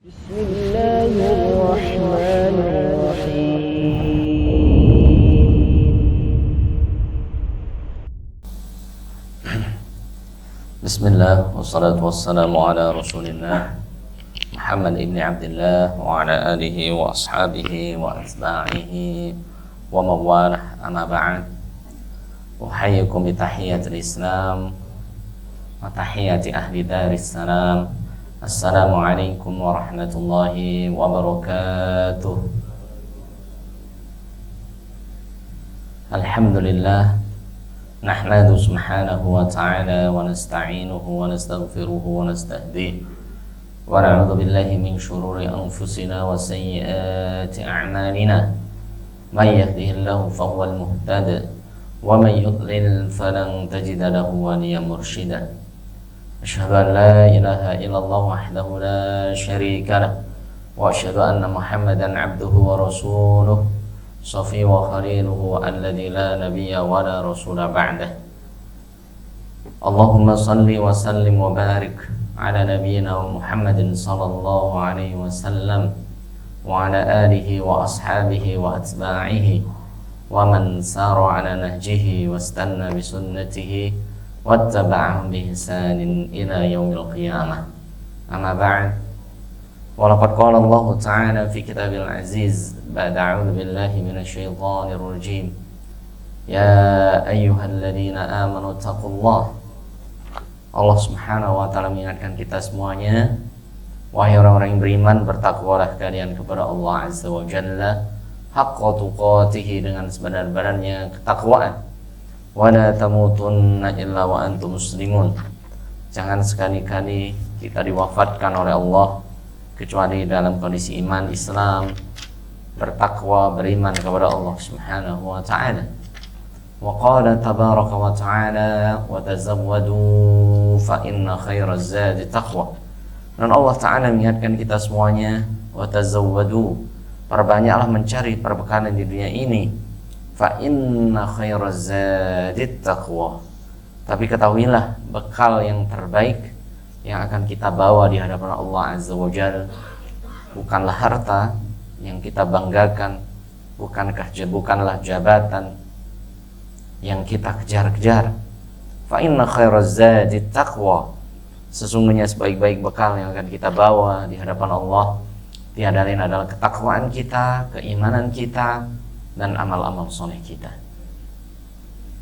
بسم الله الرحمن الرحيم بسم الله والصلاة والسلام على رسول الله محمد بن عبد الله وعلى آله وأصحابه وأتباعه ومن والاه أما بعد أحييكم بتحية الإسلام وتحية أهل دار السلام السلام عليكم ورحمة الله وبركاته. الحمد لله نحمده سبحانه وتعالى ونستعينه ونستغفره ونستهديه ونعوذ بالله من شرور أنفسنا وسيئات أعمالنا من يهده الله فهو المهتد ومن يضلل فلن تجد له وليا مرشدا. أشهد أن لا إله إلا الله وحده لا شريك له وأشهد أن محمدا عبده ورسوله صفي وخليله الذي لا نبي ولا رسول بعده. اللهم صل وسلم وبارك على نبينا محمد صلى الله عليه وسلم وعلى آله وأصحابه وأتباعه ومن سار على نهجه واستنى بسنته واتبعهم بإحسان إلى يوم القيامة. أما بعد ولقد قال الله تعالى في كتابه العزيز بعد أعوذ بالله من الشيطان الرجيم يا أيها الذين آمنوا اتقوا الله. Allah subhanahu wa ta'ala mengingatkan kita semuanya, wahai orang-orang yang beriman, bertakwalah kalian kepada Allah azza wa jalla haqqa tuqatih, dengan sebenar-benarnya ketakwaan. Wala tamutunna illa wa antum muslimun, jangan sekali-kali kita diwafatkan oleh Allah kecuali dalam kondisi iman Islam, bertakwa, beriman kepada Allah subhanahu wa ta'ala. Wa qala tabaraka wa ta'ala wa tazawwadu fa inna khairaz zadi taqwa. Dan Allah ta'ala mengingatkan kita semuanya, wa tazawwadu, perbanyaklah mencari perbekalan di dunia ini, fa inna khairaz zadi taqwa, tapi ketahuilah bekal yang terbaik yang akan kita bawa di hadapan Allah azza wa jalla bukanlah harta yang kita banggakan, bukanlah jabatan yang kita kejar-kejar. Fa inna khairaz zadi taqwa, sesungguhnya sebaik-baik bekal yang akan kita bawa di hadapan Allah tiada lain adalah ketakwaan kita, keimanan kita, dan amal-amal soleh kita.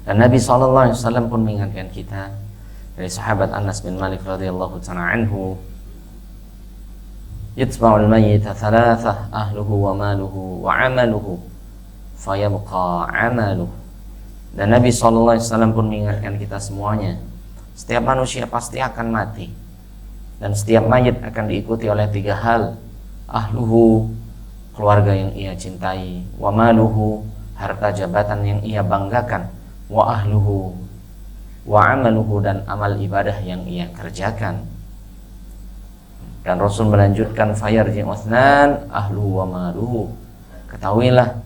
Dan Nabi SAW pun mengingatkan kita dari sahabat Anas bin Malik radhiyallahu ta'ala anhu, yatba'ul mayyita thalathah ahluhu wa maluhu wa amaluhu fayabqa amaluhu. Dan Nabi SAW pun mengingatkan kita semuanya, setiap manusia pasti akan mati, dan setiap mayit akan diikuti oleh tiga hal: ahluhu, keluarga yang ia cintai, wa maluhu, harta jabatan yang ia banggakan, wa ahluhu, wa amaluhu, dan amal ibadah yang ia kerjakan. Dan Rasul melanjutkan, fayarji uthnan ahluhu wa maluhu, ketahuilah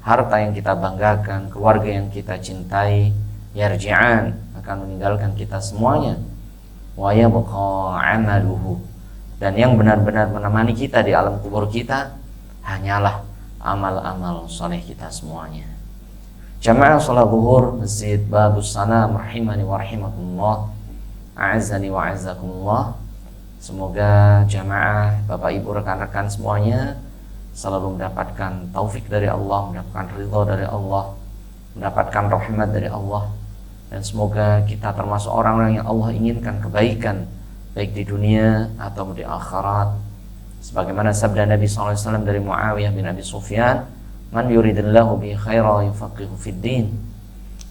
harta yang kita banggakan, keluarga yang kita cintai, yarji'an, akan meninggalkan kita semuanya, wa yabqa amaluhu, dan yang benar-benar menemani kita di alam kubur kita hanyalah amal-amal soleh kita semuanya. Jamaah salat zuhur Masjid Babus Salam rahimani wa rahimakumullah, a'azzani wa a'azzakumullah. Semoga jamaah, Bapak Ibu, rekan-rekan semuanya selalu mendapatkan taufik dari Allah, mendapatkan ridha dari Allah, mendapatkan rahmat dari Allah, dan semoga kita termasuk orang-orang yang Allah inginkan kebaikan baik di dunia atau di akhirat. Sebagaimana sabda Nabi SAW dari Muawiyah bin Abi Sufyan, man yuridillahu bi khaira yufaqihu fid din.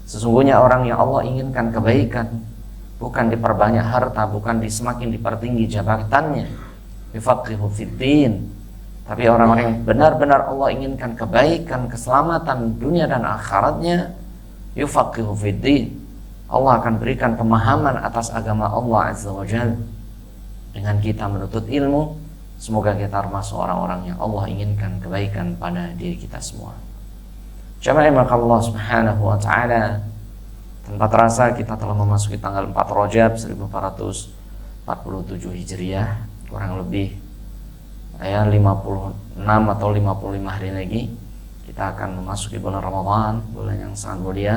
Sesungguhnya orang yang Allah inginkan kebaikan, bukan diperbanyak harta, bukan semakin dipertinggi jabatannya, yufaqihu fid din, tapi orang-orang yang benar-benar Allah inginkan kebaikan, keselamatan dunia dan akhiratnya, yufaqihu fid din, Allah akan berikan pemahaman atas agama Allah azza wa jalla. Dengan kita menuntut ilmu, semoga kita termasuk orang-orang yang Allah inginkan kebaikan pada diri kita semua. Jamaah maka Allah subhanahu wa ta'ala, tanpa terasa kita telah memasuki tanggal 4 Rajab 1447 Hijriah, kurang lebih ya 56 atau 55 hari lagi kita akan memasuki bulan Ramadan, bulan yang sangat mulia.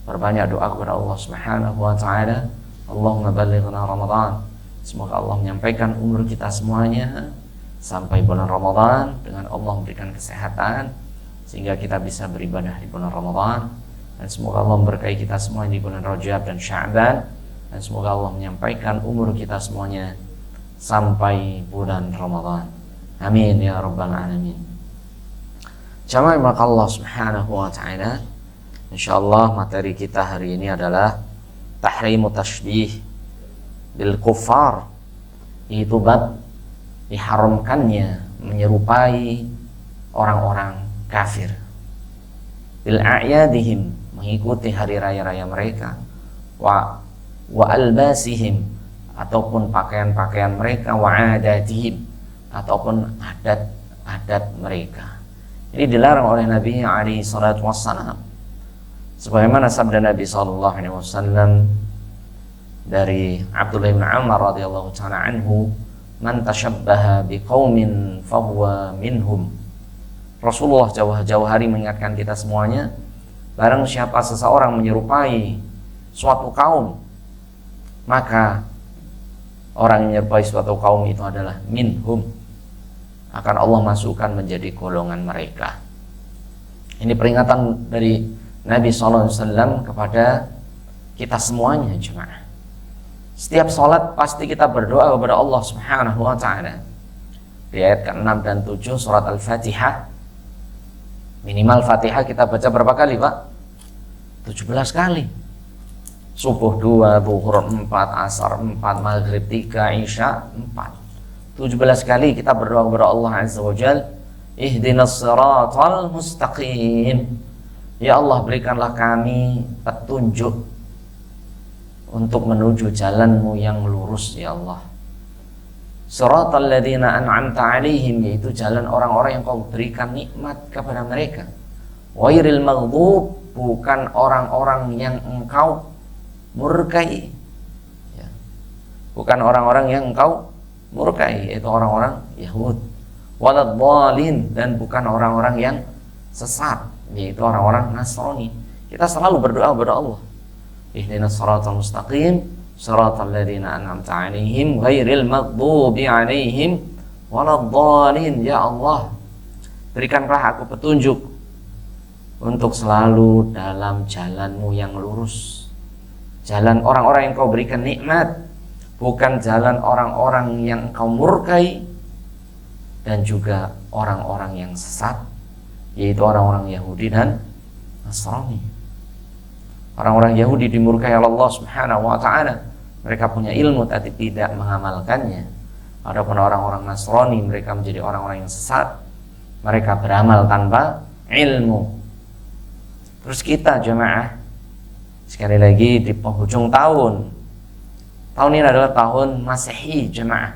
Berbanyak doa kepada Allah Subhanahu wa taala, Allahumma ballighna Ramadan. Semoga Allah menyampaikan umur kita semuanya sampai bulan Ramadan dengan Allah memberikan kesehatan sehingga kita bisa beribadah di bulan Ramadan, dan semoga Allah memberkahi kita semua di bulan Rajab dan Sya'ban, dan semoga Allah menyampaikan umur kita semuanya sampai bulan Ramadan. Amin ya rabbal alamin. Jamaah Allah Subhanahu wa taala, insyaallah materi kita hari ini adalah tahrimu tasybih bil kuffar, yaitu bab diharamkannya menyerupai orang-orang kafir bil a'yadihim, mengikuti hari raya-raya mereka, wa albasihim, ataupun pakaian-pakaian mereka, wa adatihim, ataupun adat-adat mereka. Ini dilarang oleh Nabi alaihi salatu wassalam, sebagaimana sabda Nabi sallallahu alaihi wasallam dari Abdullah bin Amr radhiyallahu ta'ala anhu, man tashabbaha biqaumin fahuwa minhum. Rasulullah jauh-jauh hari mengingatkan kita semuanya, barang siapa seseorang menyerupai suatu kaum, maka orang yang menyerupai suatu kaum itu adalah minhum, akan Allah masukkan menjadi golongan mereka. Ini peringatan dari Nabi SAW kepada kita semuanya jemaah. Setiap sholat pasti kita berdoa kepada Allah Subhanahu wa ta'ala. Di ayat ke-6 dan 7 surat Al-Fatihah, minimal Fatihah kita baca berapa kali Pak? 17 kali. Subuh 2, zuhur 4, asar 4, maghrib 3, isya 4. 17 kali kita berdoa kepada Allah Azza wa Jal, ihdinas siratal mustaqim. Ya Allah, berikanlah kami petunjuk untuk menuju jalanmu yang lurus ya Allah. Siratal ladzina an'amta 'alaihim, yaitu jalan orang-orang yang kau berikan nikmat kepada mereka. Ghairil maghdub, bukan orang-orang yang engkau murkai ya. Bukan orang-orang yang engkau murkai, yaitu orang-orang Yahud. Waladhdallin, dan bukan orang-orang yang sesat, yaitu orang-orang Nasrani. Kita selalu berdoa kepada Allah, ihdinas siratal mustaqim siratal ladzina an'amta 'alaihim ghairil maghdubi 'alaihim waladdallin. Ya Allah, berikanlah aku petunjuk untuk selalu dalam jalanmu yang lurus, jalan orang-orang yang kau berikan nikmat, bukan jalan orang-orang yang engkau murkai, dan juga orang-orang yang sesat, yaitu orang-orang Yahudi dan Nasrani. Orang-orang Yahudi dimurkai oleh Allah Subhanahu wa ta'ala, mereka punya ilmu tapi tidak mengamalkannya. Adapun orang-orang Nasrani, mereka menjadi orang-orang yang sesat, mereka beramal tanpa ilmu. Terus kita jemaah, sekali lagi di penghujung tahun ini adalah tahun Masehi jemaah,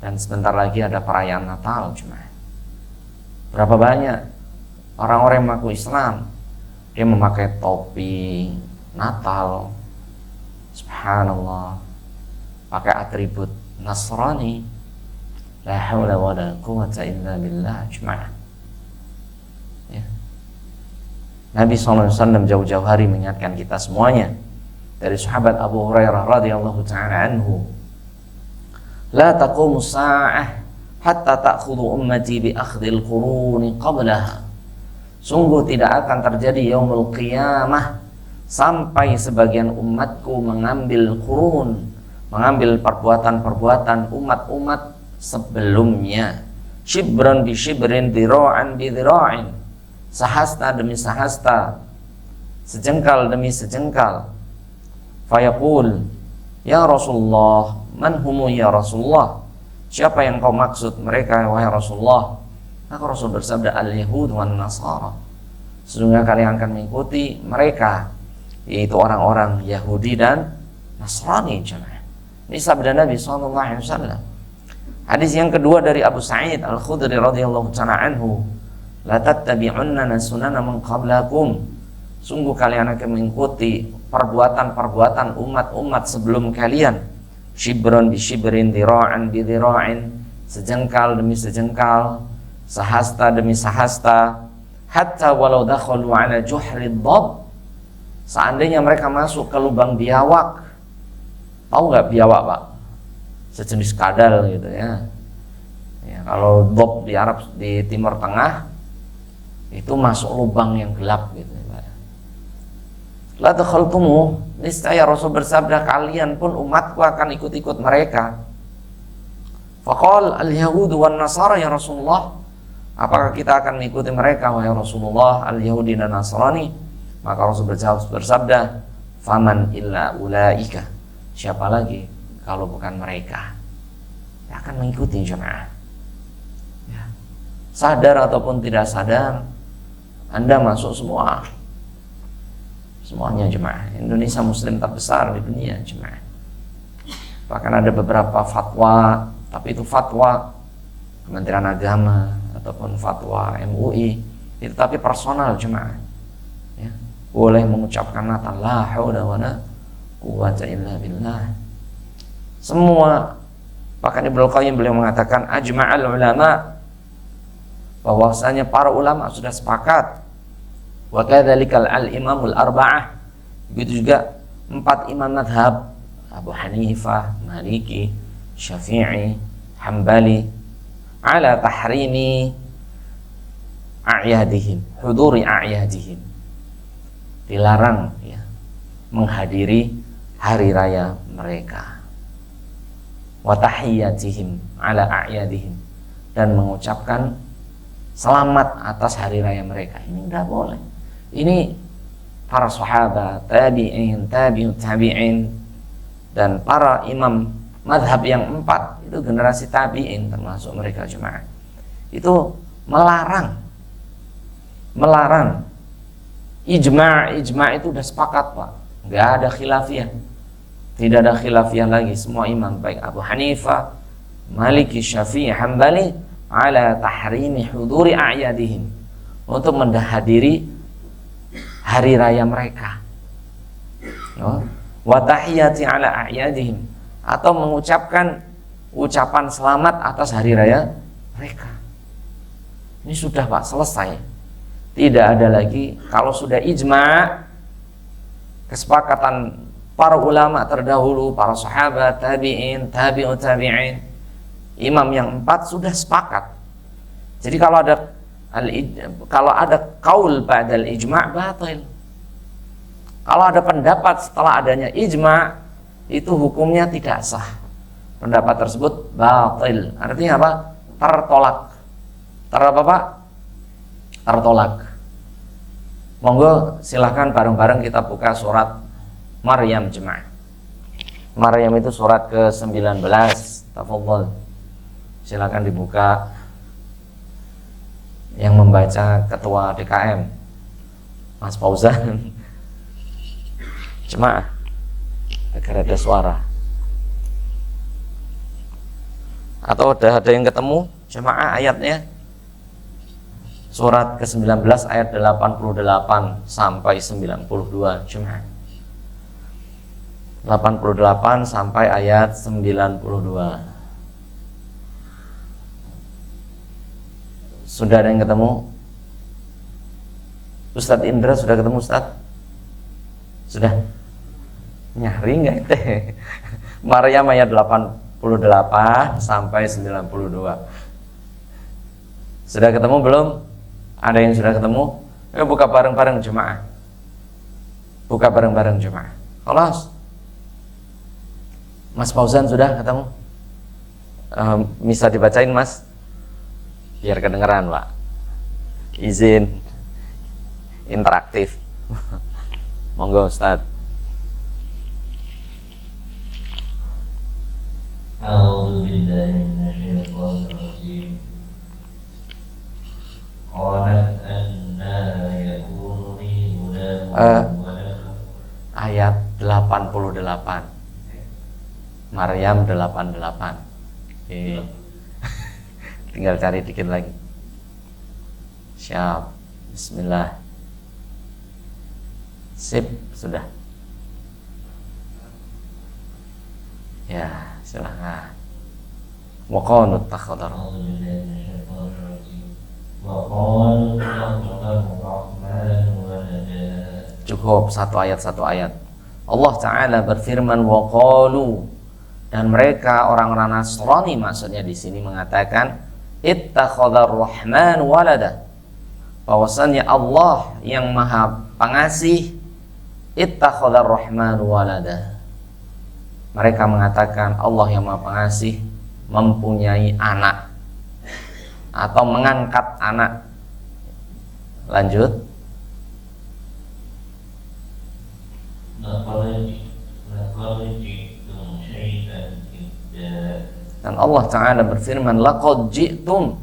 dan sebentar lagi ada perayaan Natal jemaah. Berapa banyak orang-orang yang mengaku Islam, dia memakai topi Natal, subhanallah, pakai atribut Nasrani. La haula wala quwwata illa billah jemaah ya. Nabi SAW jauh-jauh hari mengingatkan kita semuanya. Dari sahabat Abu Hurairah radhiyallahu ta'ala anhu, la taqumu sa'ah hatta ta'khudhu ummati bi akhdhil quruni qablaha. Sungguh tidak akan terjadi yaumul qiyamah sampai sebagian umatku mengambil qurun, mengambil perbuatan-perbuatan umat-umat sebelumnya. Shibran bi shibrin, dhira'an bi dhira'in, sahasta demi sahasta, sejengkal demi sejengkal. Fayaqul, ya Rasulullah, man humu ya Rasulullah, siapa yang kau maksud mereka wahai Rasulullah? Maka Rasul bersabda, al-Yahud wan Nasara, sesungguhnya kalian akan mengikuti mereka, yaitu orang-orang Yahudi dan Nasrani jemaah. Ini sabda Nabi SAW. Hadis yang kedua dari Abu Sa'id Al-Khudri radhiyallahu ta'ala anhu, la tattabi'unna sunana man qablakum, sungguh kalian akan mengikuti perbuatan-perbuatan umat-umat sebelum kalian. Shibran bi shibrin, dhira'an bi dhira'in, sejengkal demi sejengkal, sahasta demi sahasta, hatta walau dakhalu ala juhri dhab, seandainya mereka masuk ke lubang biawak. Tahu nggak biawak, Pak? Sejenis kadal gitu ya. Ya, kalau dhab di Arab, di Timur Tengah itu masuk lubang yang gelap gitu ya, Pak. La dakhaltumu, niscaya Rasul bersabda, kalian pun umatku akan ikut-ikut mereka. Faqal al-yahudu wan nasara ya Rasulullah, apakah kita akan mengikuti mereka wahai Rasulullah, al-yahudi dan nasrani? Maka Rasul bersabda, faman illa ulaika, siapa lagi kalau bukan mereka yang akan mengikuti jemaah. Ya. Sadar ataupun tidak sadar, Anda masuk semuanya jemaah. Indonesia muslim terbesar di dunia jemaah. Bahkan ada beberapa fatwa, tapi itu fatwa Kementerian Agama ataupun fatwa MUI, itu tapi personal jemaah. Ya. Boleh mengucapkan kata la haula wala quwwata illa billah. Semua, bahkan Ibnu Qayyim beliau mengatakan ajma'al ulama, bahwasanya para ulama sudah sepakat. Wa kadzalikal al-imamul arba'ah, begitu juga 4 imam madhab, Abu Hanifah, Maliki, Syafi'i, Hambali, ala tahrimi a'yadihim, huduri a'yadihim, dilarang ya menghadiri hari raya mereka, wa tahiyyatihim ala a'yadihim, dan mengucapkan selamat atas hari raya mereka. Ini enggak boleh. Ini para sahabat, tabi'in, tabi'ut tabi'in, dan para imam madhab yang 4 itu generasi tabi'in, termasuk mereka jemaah, itu melarang ijma' itu udah sepakat, Pak, nggak ada khilafiyah, tidak ada khilafiyah lagi. Semua imam baik Abu Hanifah, Maliki, Syafi'i, Hambali ala tahrimi huduri a'yadihim, untuk menghadiri hari raya mereka, wa tahiyyati ala a'yadihim, atau mengucapkan ucapan selamat atas hari raya mereka. Ini sudah, Pak, selesai. Tidak ada lagi. Kalau sudah ijma', kesepakatan para ulama terdahulu, para sahabat, tabi'in, tabi'ut tabi'in, imam yang 4 sudah sepakat. Jadi kalau ada qaul ba'dal ijma' batil. Kalau ada pendapat setelah adanya ijma', itu hukumnya tidak sah. Pendapat tersebut batil. Artinya apa? Tertolak. Tertolak. Monggo silahkan bareng-bareng kita buka surat Maryam jemaah. Maryam itu surat ke-19. Tafadhol. Silakan dibuka. Yang membaca ketua DKM Mas Fauzan. Jemaah, agar ada suara. Atau ada yang ketemu jemaah ayatnya? Surat ke-19 ayat 88 sampai 92 jemaah. 88 sampai ayat 92. Sudah ada yang ketemu? Ustadz Indra sudah ketemu, Ustadz? Sudah? Nyari nggak itu? Maryam ayat 88 sampai 92. Sudah ketemu belum? Ada yang sudah ketemu? Buka bareng-bareng jemaah. Buka bareng-bareng jemaah. Kelas. Mas Fauzan sudah ketemu? Bisa dibacain, Mas? Biar kedengeran, Pak. Izin interaktif. Monggo, Ustaz. A'udzu billahi minasyaitonir rajim. Qalat anna yakunu li Ayat 88. Maryam 88. Oke. Tinggal cari dikit lagi. Siap. Bismillah. Sip, sudah. Ya, silakan. Wa qalu ittakhadha أعوذ بالله من الشيطان الرجيم وقالوا اتخذ الرحمن ولدا. Cukup satu ayat. Allah Ta'ala berfirman wa qalu, dan mereka orang-orang Nasrani maksudnya di sini mengatakan ittakhadhar rahman walada, bahwasannya Allah yang Maha Pengasih ittakhadhar rahman walada. Mereka mengatakan Allah yang Maha Pengasih mempunyai anak atau mengangkat anak. Lanjut. Dan Allah Ta'ala berfirman laqad ji'tum,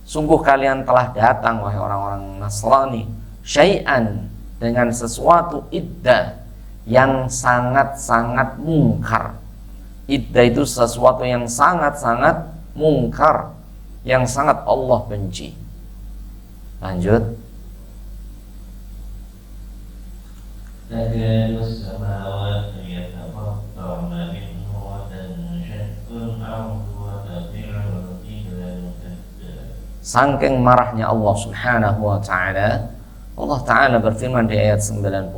sungguh kalian telah datang wahai orang-orang Nasrani, syai'an, dengan sesuatu idda yang sangat-sangat mungkar. Idda itu sesuatu yang sangat-sangat mungkar, yang sangat Allah benci. Lanjut. تكاد السماوات يتفطرن منه وتنشق الأرض وتخر الجبال هدا. Saking marahnya Allah Subhanahu wa Ta'ala, Allah Ta'ala berfirman di ayat 90,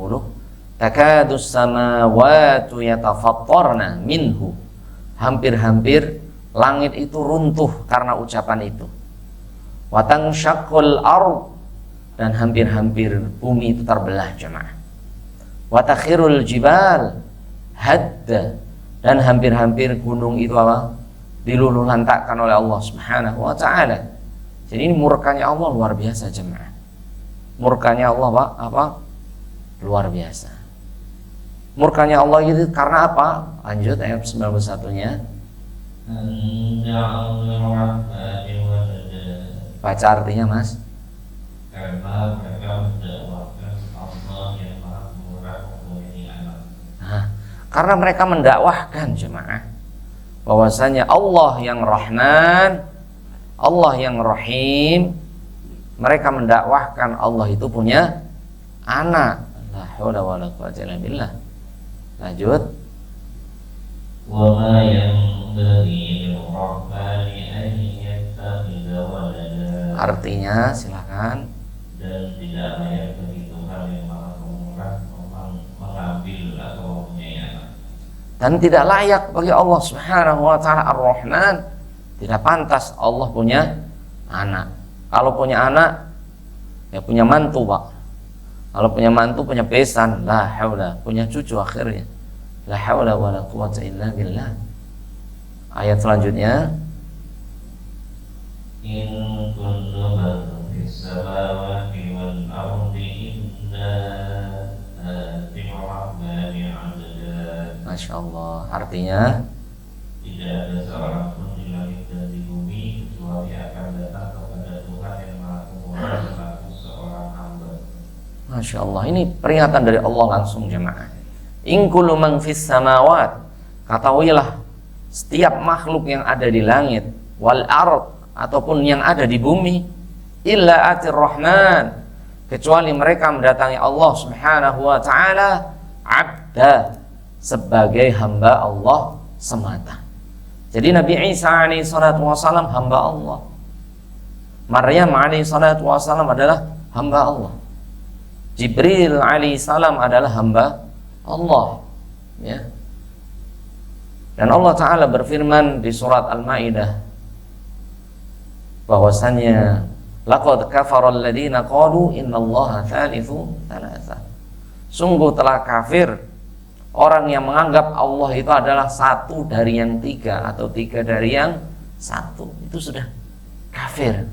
takadus samawatu yatafattarna minhu, hampir-hampir langit itu runtuh karena ucapan itu. Wa tanshaqqul ard, dan hampir-hampir bumi itu terbelah jemaah. Wa takhirul jibal hadda, dan hampir-hampir gunung itu apa? Diluluh lantakkan oleh Allah Subhanahu wa Ta'ala. Jadi ini murkanya Allah luar biasa jemaah. Murkanya Allah apa? Luar biasa. Murkanya Allah itu karena apa? Lanjut ayat 91-nya. Baca artinya Mas. Karena mereka mendakwakan Allah yang Maha Murah mempunyai anak. Nah, karena mereka mendakwahkan jemaah bahwasanya Allah yang Rahman, Allah yang Rahim, mereka mendakwahkan Allah itu punya anak. La haula wala quwwata illa billah. Lanjut. Wa ma yanbaghi lir-rahmani an yattakhidha walada. Artinya silakan. Dan tidak layak bagi Tuhan yang Maha Pemurah mengambil atau mempunyai anak. Dan tidak layak bagi Allah Subhanahu wa Ta'ala Ar-Rahman, tidak pantas Allah punya anak. Kalau punya anak ya punya mantu, Pak. Kalau punya mantu punya besan, la haula, punya cucu akhirnya. La haula wala quwwata illa billah. Ayat selanjutnya, In kullu man fis samawati wal ardi illa atir rahmani 'abda. Masya Allah. Artinya Tidak ada seorang pun di langit dan di bumi kecuali akan datang kepada Tuhan yang Maha Pemurah selaku seorang hamba. Masya Allah, ini peringatan dari Allah langsung jemaah. In kullu man fis samawat, ketahuilah setiap makhluk yang ada di langit, wal ard, ataupun yang ada di bumi, illa atir rahman, kecuali mereka mendatangi Allah Subhanahu wa Ta'ala abda, sebagai hamba Allah semata. Jadi Nabi Isa alaihi salatu wasallam hamba Allah, Maryam alaihi salatu wasallam adalah hamba Allah, Jibril alaihi salam adalah hamba Allah, ya. Dan Allah Ta'ala berfirman di surat Al-Maidah bahwasannya laqad kafara alladziina qalu innallaha tsalitsu tsalatsa, sungguh telah kafir orang yang menganggap Allah itu adalah satu dari yang tiga atau tiga dari yang satu. Itu sudah kafir,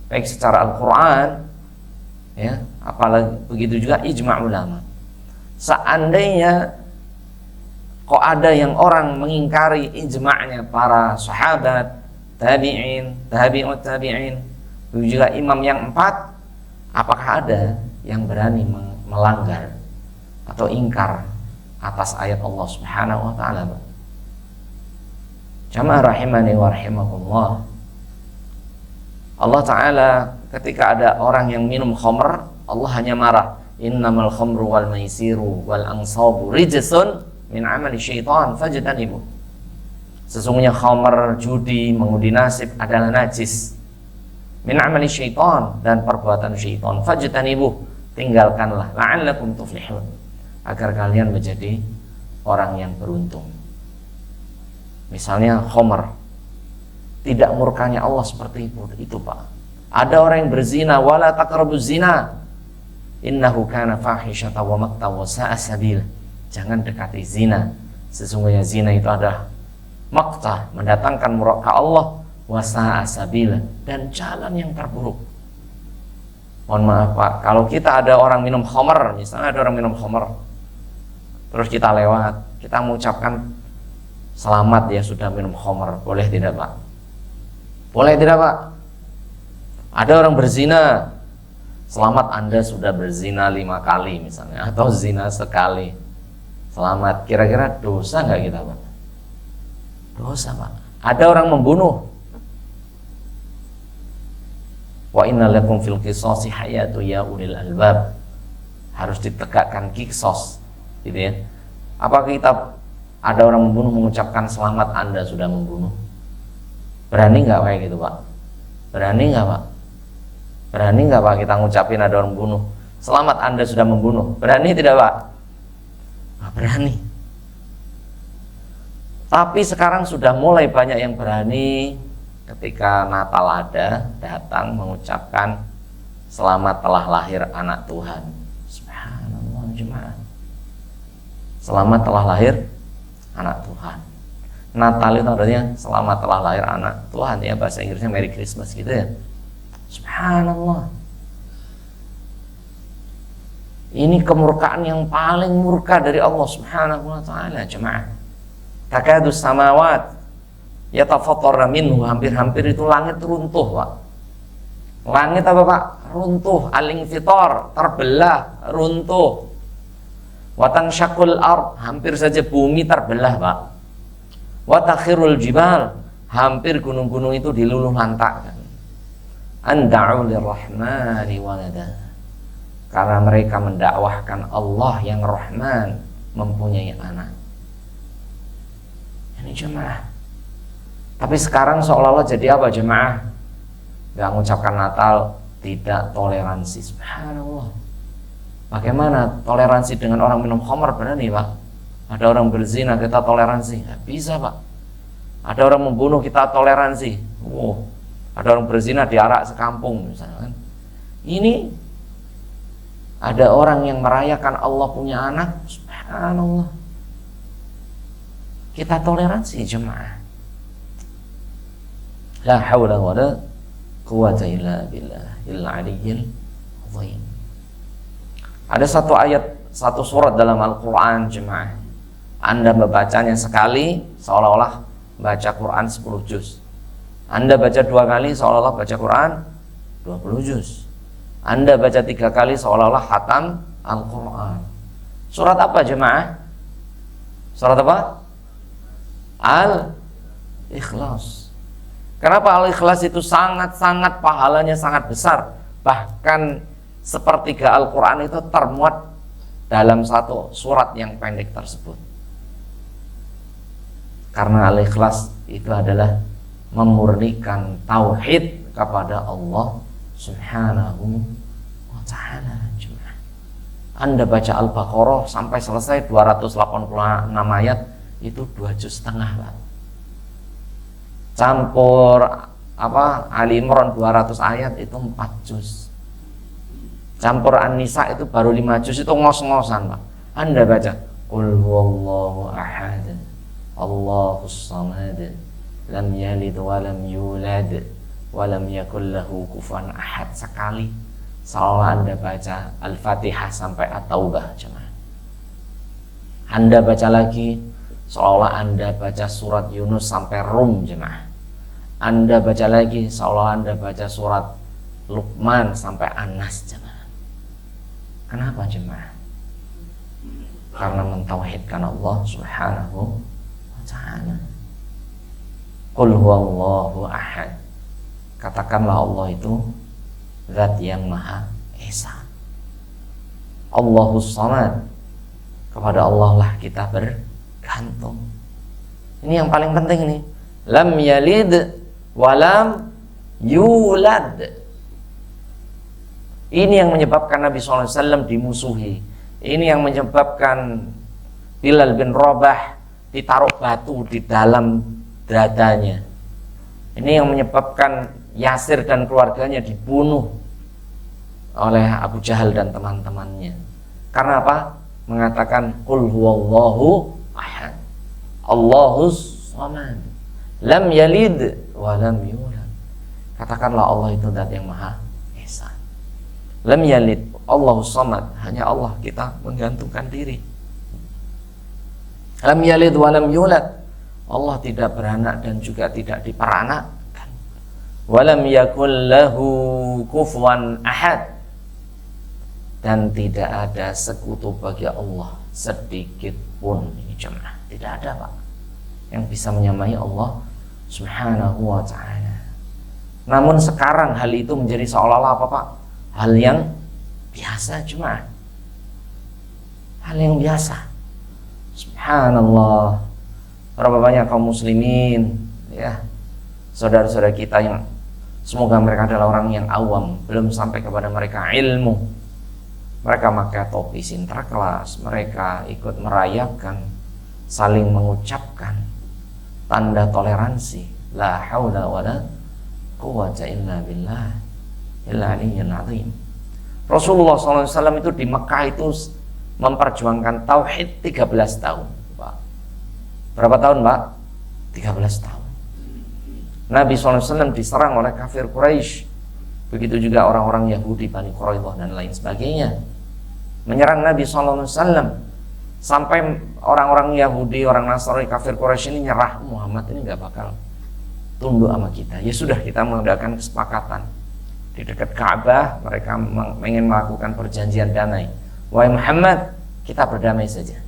baik secara Al-Quran, ya, apalagi begitu juga ijma' ulama. Seandainya kok ada yang orang mengingkari ijma'nya para sahabat, tabi'in, tabi'ut tabi'in, begitu juga imam yang 4, apakah ada yang berani melanggar atau ingkar atas ayat Allah Subhanahu wa Ta'ala? Jamaah rahimani wa rahimakumullah, Allah Ta'ala ketika ada orang yang minum khamr, Allah hanya marah, innamal khamru wal maisiru wal ansabu rijsun min amali syaitan fajtanibu. Sesungguhnya khamar, judi, mengundi nasib adalah najis. Min amali syaitan, dan perbuatan syaitan. Fajtanibuh, tinggalkanlah. La'allakum tuflihun, agar kalian menjadi orang yang beruntung. Misalnya khamar, tidak murkanya Allah seperti itu Pak. Ada orang yang berzina, wala taqrabuz zina, innahu kana fahishatan wa maqta wa sa'a sabila. Jangan dekati zina. Sesungguhnya zina itu adalah maqta, mendatangkan murka Allah, wa sa'a sabila, dan jalan yang terburuk. Mohon maaf Pak, kalau kita ada orang minum khamar, misalnya ada orang minum khamar, terus kita lewat, kita mengucapkan selamat ya sudah minum khamar, boleh tidak Pak? Boleh tidak Pak? Ada orang berzina, selamat Anda sudah berzina 5 kali misalnya, atau zina sekali, selamat. Kira-kira dosa nggak kita Pak? Dosa Pak. Ada orang membunuh, wa inna lakum fil qisasi hayatu ya ulil albab, harus ditegakkan qisas gitu ya. Apa kita ada orang membunuh mengucapkan selamat Anda sudah membunuh? Berani nggak kayak gitu Pak? Berani nggak Pak? Berani nggak Pak kita ngucapin ada orang membunuh, selamat Anda sudah membunuh? Berani tidak Pak? Nggak berani. Tapi sekarang sudah mulai banyak yang berani ketika Natal ada, datang mengucapkan selamat telah lahir anak Tuhan. Subhanallah jemaah. Selamat telah lahir anak Tuhan. Natal itu artinya selamat telah lahir anak Tuhan ya, bahasa Inggrisnya Merry Christmas gitu ya. Subhanallah. Ini kemurkaan yang paling murka dari Allah Subhanahu wa taala jemaah. Takadus samawat yatafattarna minhu, hampir-hampir itu langit runtuh Pak. Langit apa Pak? Runtuh, al-infitar, terbelah, runtuh. Wa tansyaqul ard, hampir saja bumi terbelah Pak. Wa takhirul jibal, hampir gunung-gunung itu diluluh lantakkan. Anda'u lirrahmani walada, karena mereka mendakwahkan Allah yang Rahman mempunyai anak. Ini jemaah. Tapi sekarang seolah-olah jadi apa jemaah? Gak mengucapkan Natal, tidak toleransi. Subhanallah. Bagaimana toleransi dengan orang minum khamar? Berani Pak? Ada orang berzina kita toleransi? Gak bisa Pak. Ada orang membunuh kita toleransi? Ada orang berzina diarak sekampung misalnya kan. Ini ada orang yang merayakan Allah punya anak, subhanallah, kita toleransi jemaah. La haula wala quwwata illa billahil aliyyil azim. Ada satu ayat, satu surat dalam Al-Quran jemaah, Anda membacanya sekali seolah-olah baca Quran 10 juz. Anda baca 2 kali seolah-olah baca Quran 20 juz. Anda baca 3 kali seolah-olah khatam Al-Quran. Surat apa jemaah? Surat apa? Al-Ikhlas. Kenapa Al-Ikhlas itu sangat-sangat pahalanya sangat besar? Bahkan sepertiga Al-Quran itu termuat dalam satu surat yang pendek tersebut. Karena Al-Ikhlas itu adalah memurnikan tauhid kepada Allah Subhanahu wa ta'ala. Anda baca Al-Baqarah sampai selesai 286 ayat, itu 2 juz setengah Pak. Campur Ali Imran 200 ayat itu 4 juz. Campur An-Nisa itu baru 5 juz, itu ngos-ngosan Pak. Anda baca Qul huwallahu ahad, Allahus samad, lam yalid wa lam yulad wa lam yakul lahu kufuwan ahad sekali, seolah Anda baca Al-Fatihah sampai At-Taubah jemaah. Anda baca lagi seolah Anda baca surat Yunus sampai Rum jemaah. Anda baca lagi seolah Anda baca surat Luqman sampai An-Nas jemaah. Kenapa jemaah? Karena mentauhidkan Allah Subhanahu wa ta'ala. Qul huwallahu ahad. Katakanlah Allah itu Zat yang Maha Esa. Allahus samad. Kepada Allah lah kita bergantung. Ini yang paling penting nih. Lam yalid walam yulad. Ini yang menyebabkan Nabi SAW dimusuhi. Ini yang menyebabkan Bilal bin Rabah ditaruh batu di dalam dadanya. Ini yang menyebabkan Yasir dan keluarganya dibunuh oleh Abu Jahal dan teman-temannya. Karena apa? Mengatakan qul huwallahu ahad, Allahus samad, lam yalid wa lam yulad. Katakanlah Allah itu zat yang maha esa. Lam yalid, Allahus samad, hanya Allah kita menggantungkan diri. Lam yalid wa lam yulad, Allah tidak beranak dan juga tidak diperanakkan. Walam yakul lahu kufuwan ahad, dan tidak ada sekutu bagi Allah sedikit pun. Ini jemaah, tidak ada Pak yang bisa menyamai Allah Subhanahu wa ta'ala. Namun sekarang hal itu menjadi seolah-olah apa Pak? Hal yang biasa jemaah, hal yang biasa. Subhanallah, berapa banyak kaum muslimin ya, saudara-saudara kita yang semoga mereka adalah orang yang awam, belum sampai kepada mereka ilmu. Mereka pakai topi sinterklas, mereka ikut merayakan, saling mengucapkan tanda toleransi. La haula wala quwwata illa billah illa aliyyil azim. Rasulullah SAW itu di Mekah itu memperjuangkan tauhid 13 tahun Pak. Berapa tahun Pak? 13 tahun. Nabi SAW diserang oleh kafir Quraisy, begitu juga orang-orang Yahudi, Bani Quraidah dan lain sebagainya, menyerang Nabi SAW, sampai orang-orang Yahudi, orang Nasrani, kafir Quraisy ini nyerah. Muhammad ini nggak bakal tunduk sama kita. Ya sudah, kita mengadakan kesepakatan di dekat Ka'bah. Mereka ingin melakukan perjanjian damai. Wahai Muhammad, kita berdamai saja.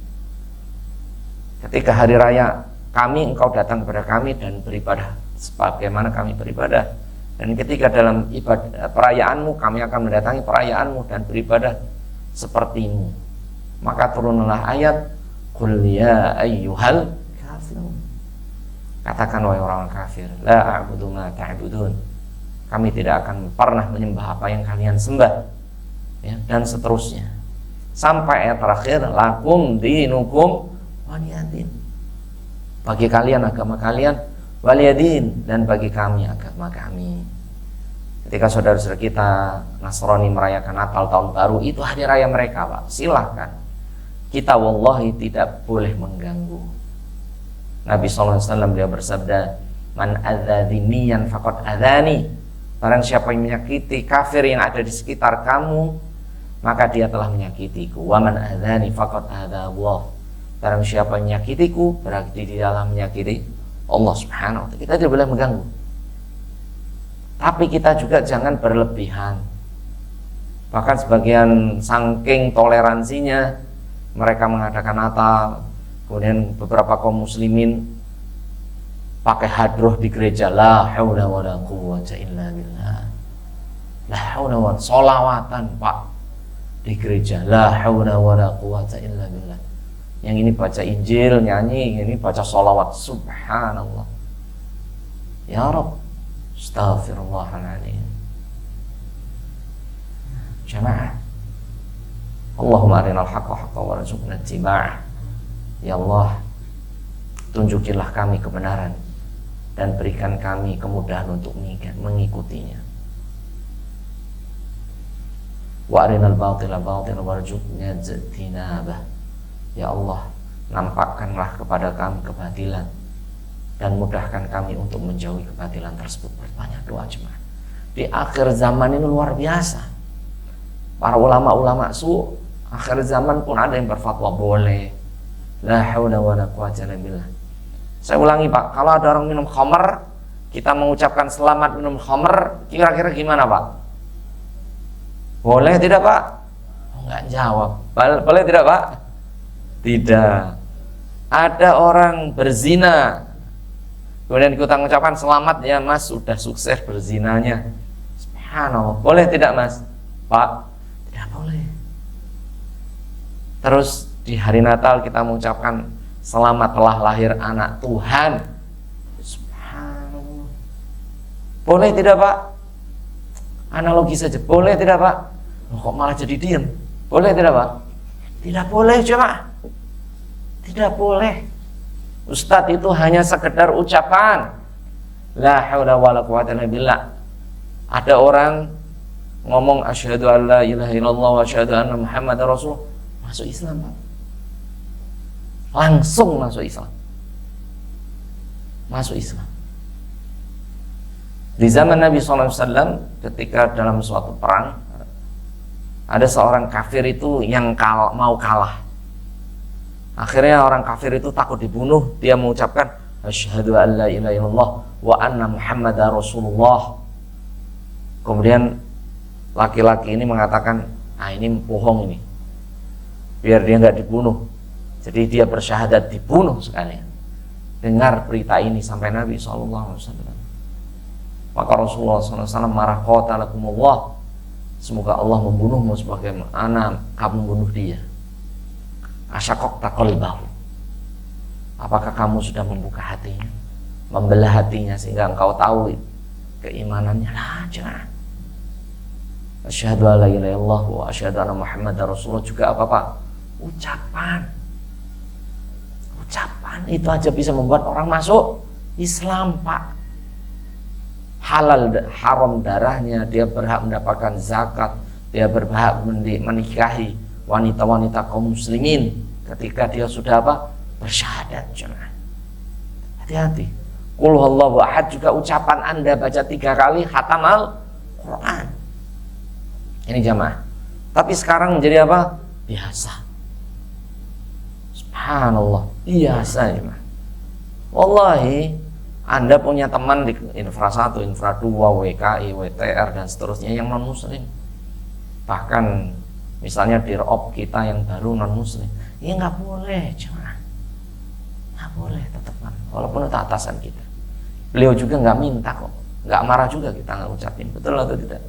Ketika hari raya kami, engkau datang kepada kami dan beribadah sebagaimana kami beribadah. Dan ketika dalam ibadah perayaanmu, kami akan mendatangi perayaanmu dan beribadah sepertimu. Maka turunlah ayat qul ya ayyuhal kafirun. Katakan wahai orang kafir, la a'budu ma ta'budun. Kami tidak akan pernah menyembah apa yang kalian sembah. Ya, dan seterusnya. Sampai ayat terakhir, lakum dinukum waliyadin. Bagi kalian agama kalian, waliyadin, dan bagi kami agama kami. Ketika saudara-saudara kita Nasrani merayakan Natal, tahun baru, itu hari raya mereka Pak, silahkan. Kita wallahi tidak boleh mengganggu. Nabi SAW beliau bersabda, man adzadiniyan faqad adzani. Barang siapa yang menyakiti kafir yang ada di sekitar kamu, maka dia telah menyakitiku. Wa man adzani faqad adzallah. Barang siapa yang menyakitiku, berarti dia telah menyakiti Allah Subhanahu wa ta'ala. Kita tidak boleh mengganggu. Tapi kita juga jangan berlebihan. Bahkan sebagian saking toleransinya, mereka mengadakan Natal, kemudian beberapa kaum muslimin pakai hadroh di gereja. La haula wala quwwata illa billah. La haula wala, sholawatan Pak di gereja. La haula wala quwwata illa billah. Yang ini baca Injil, nyanyi, ini baca sholawat. Subhanallah. Ya Rabb, astaghfirullahaladzim. Jamaah, Allahumma arinal haqqa haqqa warzuqna ittiba'ah. Ya Allah, tunjukilah kami kebenaran dan berikan kami kemudahan untuk mengikutinya. Wa arinal batila batila warzuqna ijtinabah. Ya Allah, nampakkanlah kepada kami kebatilan dan mudahkan kami untuk menjauhi kebatilan tersebut. Berbanyak doa jemaah. Di akhir zaman ini luar biasa. Para ulama-ulama akhir zaman pun ada yang berfatwa boleh. La haula wala quwwata illa billah. Saya ulangi Pak, kalau ada orang minum khamr, kita mengucapkan selamat minum khamr, kira-kira gimana Pak? Boleh tidak Pak? Enggak jawab. Boleh tidak Pak? Tidak. Ada orang berzina, kemudian kita mengucapkan selamat ya Mas, sudah sukses berzinanya. Subhanallah. Boleh tidak Mas? Pak? Tidak boleh. Terus di hari Natal kita mengucapkan selamat telah lahir anak Tuhan. Subhanallah. Boleh tidak Pak? Analogi saja, boleh tidak Pak? Loh, kok malah jadi diam? Boleh tidak Pak? Tidak boleh jemaah. Tidak boleh. Ustadz itu hanya sekedar ucapan. La haula wala quwata illa billah. Ada orang ngomong asyhadu an la ilaha illallah wa asyhadu anna muhammadar rasul, masuk Islam Pak. Langsung masuk Islam. Masuk Islam. Di zaman Nabi SAW ketika dalam suatu perang ada seorang kafir itu yang mau kalah. Akhirnya orang kafir itu takut dibunuh, dia mengucapkan asyhadu an la ilaha illallah wa anna muhammadar rasulullah. Kemudian laki-laki ini mengatakan, ini bohong ini, biar dia nggak dibunuh. Jadi dia bersyahadat dibunuh sekalian. Dengar berita ini sampai Nabi SAW. Maka Rasulullah SAW marah, qatalakumullah, semoga Allah membunuhmu sebagaimana kamu membunuh dia. Asyaqaqta qalbahu, apakah kamu sudah membuka hatinya, membelah hatinya sehingga engkau tahu keimanannya? Lah, jangan. Asyhadu an la ilaha illallah wa asyhadu anna muhammadar rasulullah juga apa Pak? Ucapan. Ucapan itu aja bisa membuat orang masuk Islam Pak. Halal haram darahnya, dia berhak mendapatkan zakat, dia berhak menikahi wanita-wanita kaum muslimin ketika dia sudah apa? Bersyahadat. Jangan. Hati-hati. Qul huwallahu ahad juga ucapan Anda baca 3 kali khatam Al-Quran. Ini jamaah. Tapi sekarang menjadi apa? Biasa. Subhanallah, biasa jamaah. Wallahi, Anda punya teman di Infra 1, Infra 2, WKI, WTR dan seterusnya yang non muslim. Bahkan misalnya dirop kita yang baru non muslim, ya nggak boleh jemaah, nggak boleh tetepan, walaupun itu atasan kita. Beliau juga nggak minta kok, nggak marah juga kita nggak ucapin, betul atau tidak?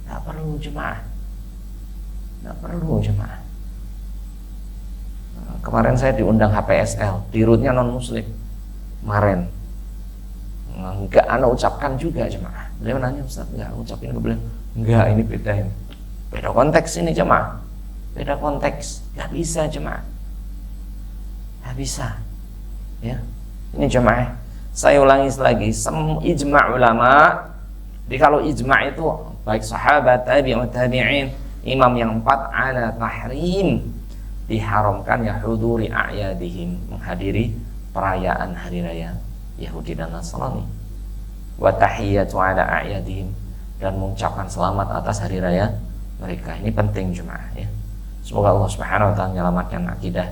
Nggak perlu jemaah, nggak perlu jemaah. Kemarin saya diundang HPSL, di rootnya non muslim kemarin. Enggak anak ucapkan juga jemaah. Beliau nanya, Ustaz enggak ucapin ke beliau? Enggak, ini beda ini. Beda konteks ini jemaah. Beda konteks. Enggak bisa jemaah. Enggak bisa. Ya. Ini jemaah. Saya ulangi lagi, ijma' ulama. Jadi kalau ijma' itu baik sahabat, tabi'in, imam yang 4 ala tahrim, diharamkan ya huduri a'yadihim, menghadiri perayaan hari raya Yahudi dan Nasrani, wa tahiyyatu ala a'yadihim, dan mengucapkan selamat atas hari raya mereka. Ini penting jemaah ya. Semoga Allah Subhanahu wa taala menyelamatkan akidah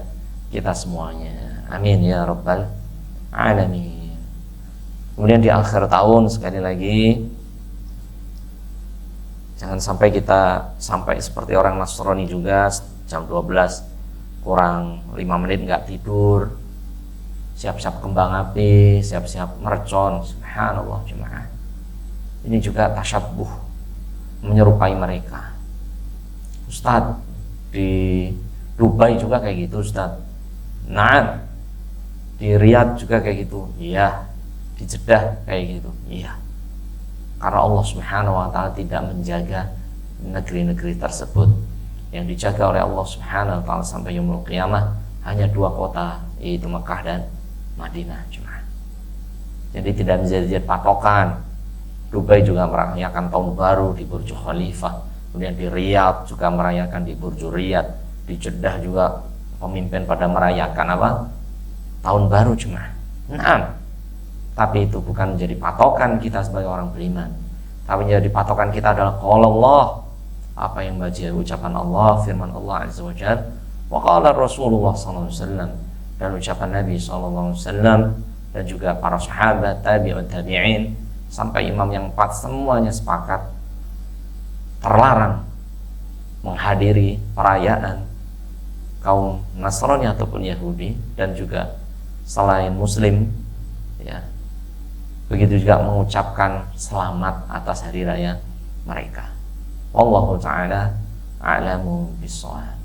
kita semuanya. Amin ya rabbal alamin. Kemudian di akhir tahun sekali lagi, jangan sampai kita sampai seperti orang Nasrani juga, jam 12 kurang 5 menit nggak tidur, siap-siap kembang api, siap-siap mercon. Subhanallah jemaah. Ini juga tasyabbuh, menyerupai mereka. Ustadz, di Dubai juga kayak gitu Ustadz. Nah, di Riyadh juga kayak gitu. Iya. Di Jeddah kayak gitu. Iya. Karena Allah Subhanahu wa taala tidak menjaga negeri-negeri tersebut. Yang dijaga oleh Allah Subhanahu wa taala sampai yaumul qiyamah hanya 2 kota, yaitu Mekah dan Madinah cuma. Jadi tidak menjadi patokan. Dubai juga merayakan tahun baru di Burj Khalifah, kemudian di Riyadh juga merayakan di Burj Riyadh, di Jeddah juga pemimpin pada merayakan apa? Tahun baru cuma. Nah, tapi itu bukan menjadi patokan kita sebagai orang beriman. Tapi menjadi patokan kita adalah qala Allah, apa yang baca ucapan Allah, firman Allah Azza wa Jalla, wa qala Rasulullah sallallahu alaihi wasallam, dan ucapan Nabi SAW dan juga para sahabat, tabi'in sampai imam yang 4 semuanya sepakat terlarang menghadiri perayaan kaum Nasrani ataupun Yahudi dan juga selain Muslim ya. Begitu juga mengucapkan selamat atas hari raya mereka. Wallahu ta'ala a'lamu bissawab.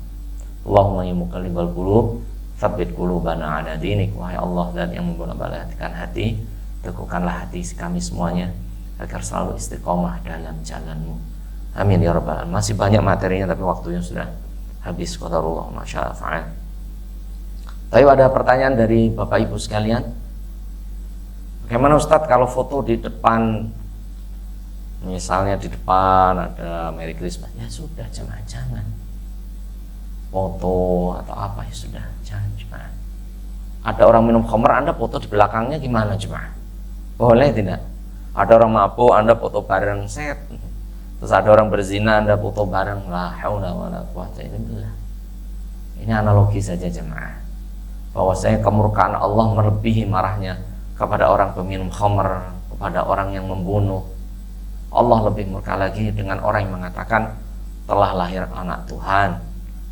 Allahumma ya muqallibal qulub Tsabbit qulubana ala dinik, wahai Allah dan yang membolak-balikkan hati, teguhkanlah hati kami semuanya agar selalu istiqomah dalam jalanmu. Amin ya rabbal alamin. Masih banyak materinya tapi waktunya sudah habis. Qadarullah ma syaa fa'al. Tapi ada pertanyaan dari Bapak Ibu sekalian. Bagaimana Ustadz kalau foto di depan, misalnya di depan ada Merry Christmas, ya sudah jangan foto atau apa, ya sudah jangan jemaah. Ada orang minum khamr, Anda foto di belakangnya gimana jemaah? Boleh tidak? Ada orang mabuk, Anda foto bareng, set. Terus ada orang berzina, Anda foto bareng, la haula wala quwwata illa billah. Ini analogi saja jemaah, bahwasanya kemurkaan Allah melebihi marahnya kepada orang peminum khamr, kepada orang yang membunuh. Allah lebih murka lagi dengan orang yang mengatakan telah lahir anak Tuhan.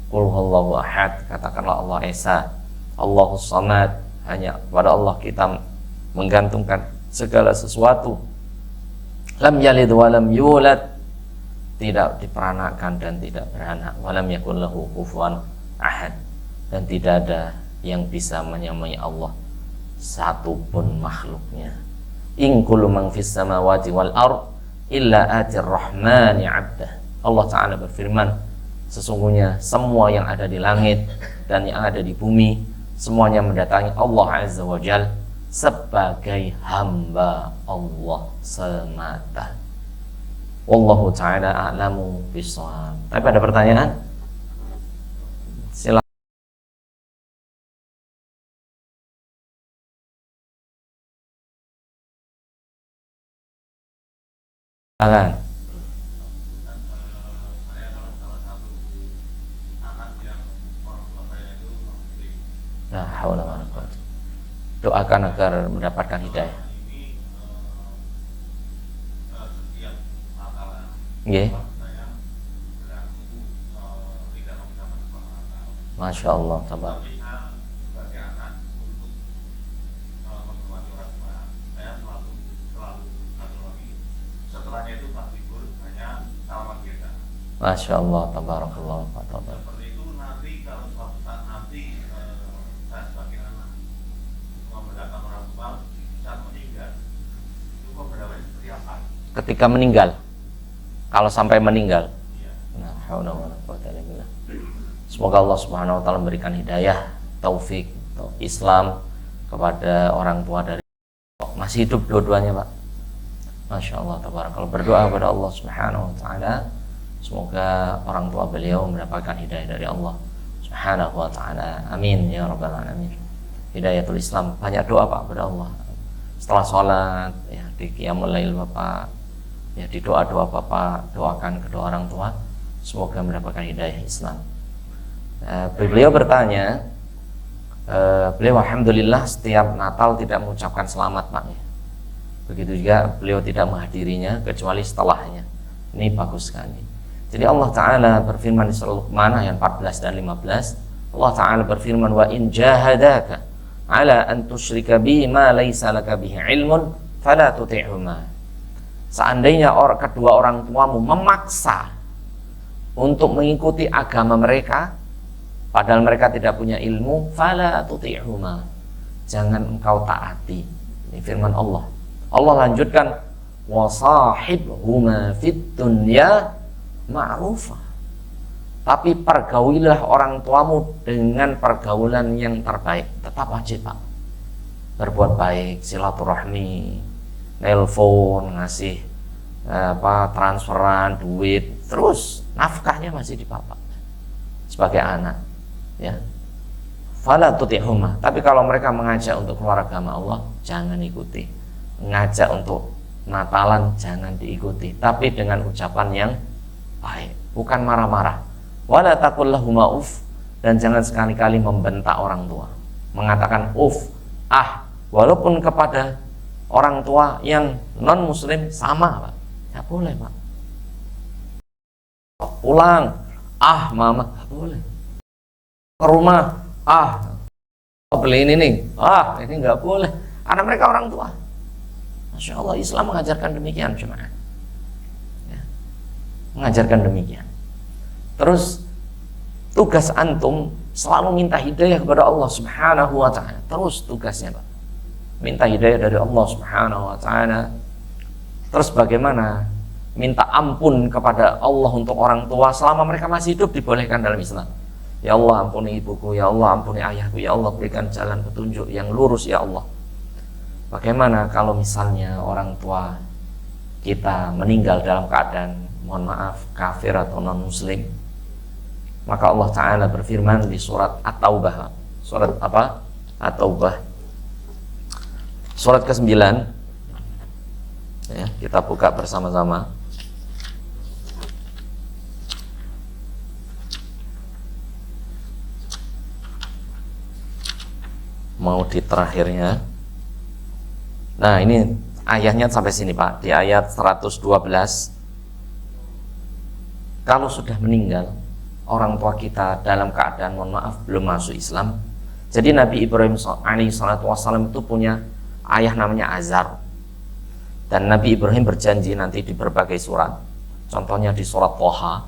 Qul huwallahu ahad, katakanlah Allah Esa, Allahus Samad. Hanya kepada Allah kita menggantungkan segala sesuatu. Lam yalid wa lam yulad, tidak diperanakan dan tidak beranak. Wa lam yakul lahu kufuwan ahad, dan tidak ada yang bisa menyamai Allah satupun makhluknya. In kullu man fis samawati wal ard illa atir rahmani 'abdah. Allah Ta'ala berfirman, sesungguhnya semua yang ada di langit dan yang ada di bumi semuanya mendatangi Allah Azza wa Jal sebagai hamba Allah semata. Wallahu ta'ala a'lamu bishawab. Tapi ada pertanyaan? Silakan. Silakan. La haula wala quwwata. Doakan agar mendapatkan hidayah. Nggih. Masya Allah, tabar. Masya Allah, tabarakallah, tabar. Ketika meninggal, kalau sampai meninggal, nah, haula wala quwwata illa billah. Semoga Allah Subhanahu wa taala memberikan hidayah, taufik, Islam kepada orang tua dari masih hidup dua-duanya, Pak. Masya Allah, tabarakallah. Berdoa kepada Allah Subhanahu wa taala semoga orang tua beliau mendapatkan hidayah dari Allah Subhanahu wa taala. Amin ya rabbal alamin. Hidayatul Islam. Banyak doa Pak kepada Allah. Setelah sholat, ya di qiyamul lail Bapak, ya di doa-doa Bapak doakan kedua orang tua semoga mendapatkan hidayah Islam. Beliau bertanya, beliau alhamdulillah setiap Natal tidak mengucapkan selamat Pak. Begitu juga beliau tidak menghadirinya kecuali setelahnya. Ini bagus sekali. Jadi Allah Ta'ala berfirman di surah Luqman ayat 14 dan 15. Allah Ta'ala berfirman, wa in jahadaka ala an tusyrika bi ma laysa laka bihi ilmun fala tuti'huma. Seandainya kedua orang tuamu memaksa untuk mengikuti agama mereka padahal mereka tidak punya ilmu, fala tuti'huma, jangan engkau taati. Ini firman Allah. Allah lanjutkan, wasahibhuma fid dunya ma'rufah, tapi pergaulilah orang tuamu dengan pergaulan yang terbaik. Tetap wajib Pak berbuat baik, silaturahmi, nelpon, ngasih transferan duit, terus nafkahnya masih di Bapak sebagai anak, ya. Fala tuti'huma, tapi kalau mereka mengajak untuk keluar agama Allah, jangan ikuti. Ngajak untuk Natalan, jangan diikuti, tapi dengan ucapan yang baik, bukan marah-marah. Wala taqul lahuma uff, dan jangan sekali-kali membentak orang tua, mengatakan uff, walaupun kepada orang tua yang non muslim sama Pak, ya boleh Pak. Pulang, mama, gak boleh. Ke rumah, beliin ini, ini nggak boleh, karena mereka orang tua. Masya Allah, Islam mengajarkan demikian jemaah, ya, mengajarkan demikian. Terus tugas antum selalu minta hidayah kepada Allah Subhanahu wa taala. Terus tugasnya, Pak. Minta hidayah dari Allah Subhanahu wa taala. Terus bagaimana? Minta ampun kepada Allah untuk orang tua selama mereka masih hidup, dibolehkan dalam Islam. Ya Allah, ampuni ibuku, ya Allah, ampuni ayahku, ya Allah, berikan jalan petunjuk yang lurus, ya Allah. Bagaimana kalau misalnya orang tua kita meninggal dalam keadaan, mohon maaf, kafir atau non-muslim? Maka Allah Ta'ala berfirman di surat At-Taubah. Surat apa? At-Taubah, surat ke-9. Ya, kita buka bersama-sama. Mau di terakhirnya. Nah, ini ayatnya sampai sini, Pak. Di ayat 112. Kalau sudah meninggal orang tua kita dalam keadaan, mohon maaf, belum masuk Islam. Jadi Nabi Ibrahim alaihissalam itu punya ayah namanya Azar. Dan Nabi Ibrahim berjanji nanti di berbagai surat. Contohnya di surat Thaha,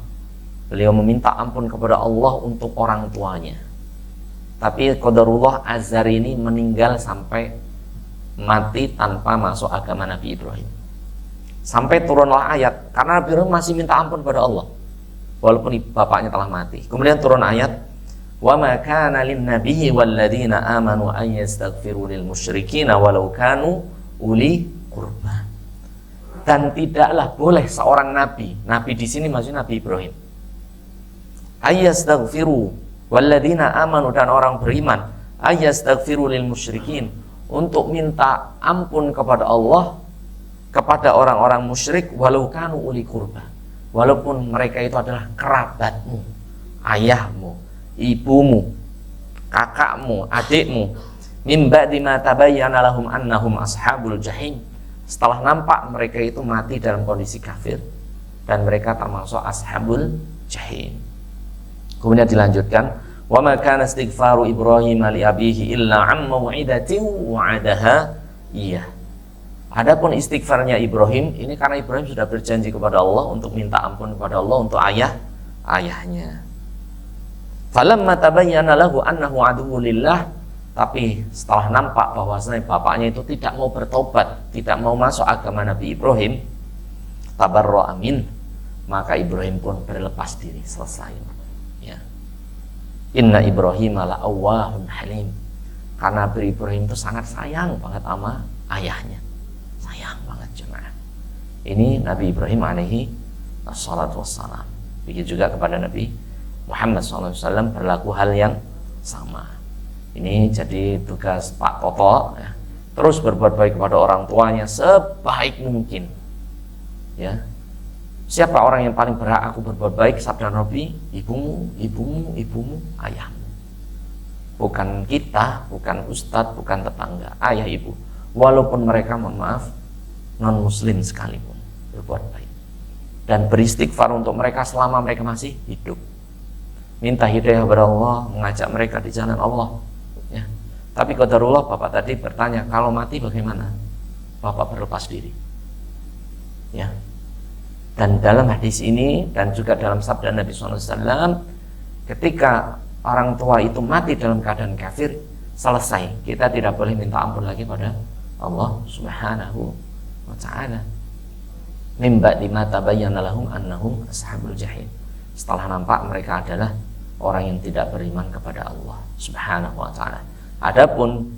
beliau meminta ampun kepada Allah untuk orang tuanya. Tapi qadarullah, Azar ini meninggal sampai mati tanpa masuk agama Nabi Ibrahim. Sampai turunlah ayat, karena Nabi Ibrahim masih minta ampun kepada Allah walaupun bapaknya telah mati. Kemudian turun ayat, wa ma kana lin nabiyyi wal ladzina amanu ay yastaghfiru lil musyrikin walau kanu uli qurba. Dan tidaklah boleh seorang nabi, nabi di sini maksudnya Nabi Ibrahim, ay yastaghfiru walladzina amanu, dan orang beriman, ayastaghfiru lil musyrikin, untuk minta ampun kepada Allah kepada orang-orang musyrik, walau kanu uli qurba, walaupun mereka itu adalah kerabatmu, ayahmu, ibumu, kakakmu, adikmu, mim ba'di ma tabayyana lahum annahum ashabul jahim, setelah nampak mereka itu mati dalam kondisi kafir dan mereka termasuk ashabul jahim. Kemudian dilanjutkan, wa ma kana istighfaru Ibrahim li abihi illa am mau'idatin wa'adaha iya. Adapun istighfarnya Ibrahim ini karena Ibrahim sudah berjanji kepada Allah untuk minta ampun kepada Allah untuk ayahnya. Falamma tabayyana lahu annahu aduwwu lillah, tapi setelah nampak bahwasanya bapaknya itu tidak mau bertobat, tidak mau masuk agama Nabi Ibrahim, tabarra'a min, maka Ibrahim pun berlepas diri, selesai. Inna Ibrahim la'awwahun halim, karena Nabi Ibrahim itu sangat sayang banget sama ayahnya, sayang banget jemaah. Ini Nabi Ibrahim alaihi wassalatu wassalam. Begitu juga kepada Nabi Muhammad SAW berlaku hal yang sama. Ini jadi tugas Pak Toto, ya. Terus berbuat baik kepada orang tuanya sebaik mungkin, ya. Siapa orang yang paling berhak aku berbuat baik? Sabda Nabi, ibumu, ibumu, ibumu, ayahmu. Bukan kita, bukan ustadz, bukan tetangga, ayah ibu. Walaupun mereka, mohon maaf, non muslim sekalipun, berbuat baik. Dan beristighfar untuk mereka selama mereka masih hidup. Minta hidayah kepada Allah, mengajak mereka di jalan Allah, ya. Tapi qadarullah, Bapak tadi bertanya, kalau mati bagaimana? Bapak berlepas diri, ya. Dan dalam hadis ini dan juga dalam sabda Nabi SAW, ketika orang tua itu mati dalam keadaan kafir, selesai. Kita tidak boleh minta ampun lagi pada Allah Subhanahu wa ta'ala. Mim ba'di ma tabayyana lahum annahum ashabul jahim, setelah nampak mereka adalah orang yang tidak beriman kepada Allah Subhanahu wa ta'ala. Adapun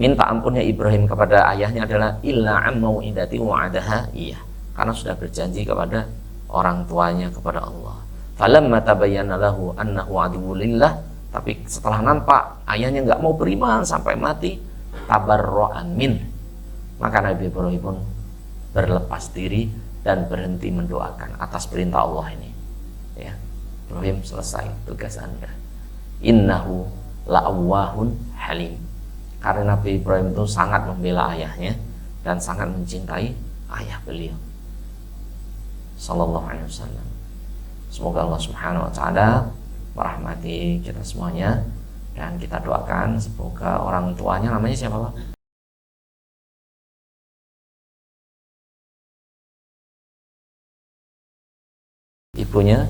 minta ampunnya Ibrahim kepada ayahnya adalah illa am mau'idati wa'adaha iya, karena sudah berjanji kepada orang tuanya kepada Allah. Falamma tabayyana lahu annahu aduwwu lillah, tapi setelah nampak ayahnya nggak mau beriman sampai mati, tabarra'a min, maka Nabi Ibrahim pun berlepas diri dan berhenti mendoakan atas perintah Allah ini. Ya, Ibrahim, selesai tugas Anda. Innahu la'awwahun halim, karena Nabi Ibrahim itu sangat membela ayahnya dan sangat mencintai ayah beliau sallallahu alaihi wasallam. Semoga Allah Subhanahu wa taala merahmati kita semuanya, dan kita doakan semoga orang tuanya, namanya siapa, Pak? Ibunya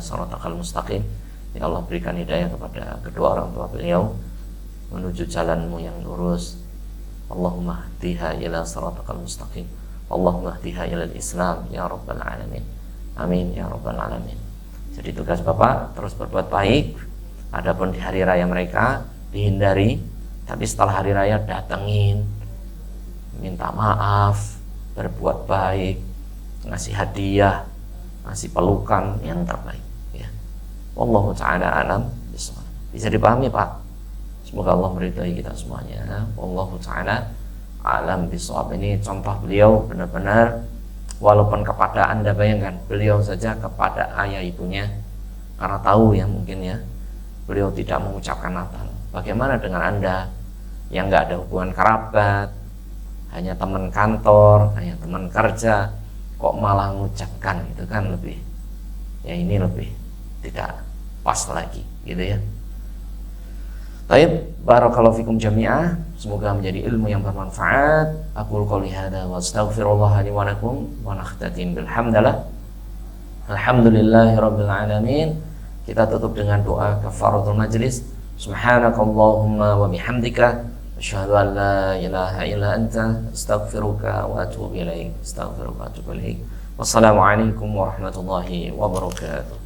shiratal mustaqim. Ya Allah, berikan hidayah kepada kedua orang tua beliau menuju jalanmu yang lurus. Allahumma hdiha ila shiratal mustaqim. Allahumma hdiha ila Islam ya rabbal alamin. Amin ya rabbal alamin. Jadi tugas Bapak terus berbuat baik. Adapun di hari raya mereka dihindari, tapi setelah hari raya datengin, minta maaf, berbuat baik, ngasih hadiah, ngasih pelukan yang terbaik ya. Wallahu ta'ala alam bishawab. Bisa dipahami Pak? Semoga Allah meridhai kita semuanya. Wallahu ta'ala alam bishawab. Ini contoh beliau benar-benar, walaupun kepada Anda, bayangkan beliau saja kepada ayah ibunya, karena tahu ya mungkin ya beliau tidak mengucapkan Natal. Bagaimana dengan Anda yang nggak ada hubungan kerabat, hanya teman kantor, hanya teman kerja, kok malah mengucapkan? Itu kan lebih, ya ini lebih tidak pas lagi gitu ya. Baik, barakallahu fikum jami'ah. Semoga menjadi ilmu yang bermanfaat. Aqul qouli hadza wa astaghfirullah li wa lakum wa nakhtatim bil hamdalah. Alhamdulillahirabbil alamin. Kita tutup dengan doa kafaratul majlis. Subhanakallahumma wa bihamdika asyhadu an la ilaha illa anta astaghfiruka wa atubu ilaik. Astaghfiruka wa atubu ilaik. Wassalamualaikum warahmatullahi wabarakatuh.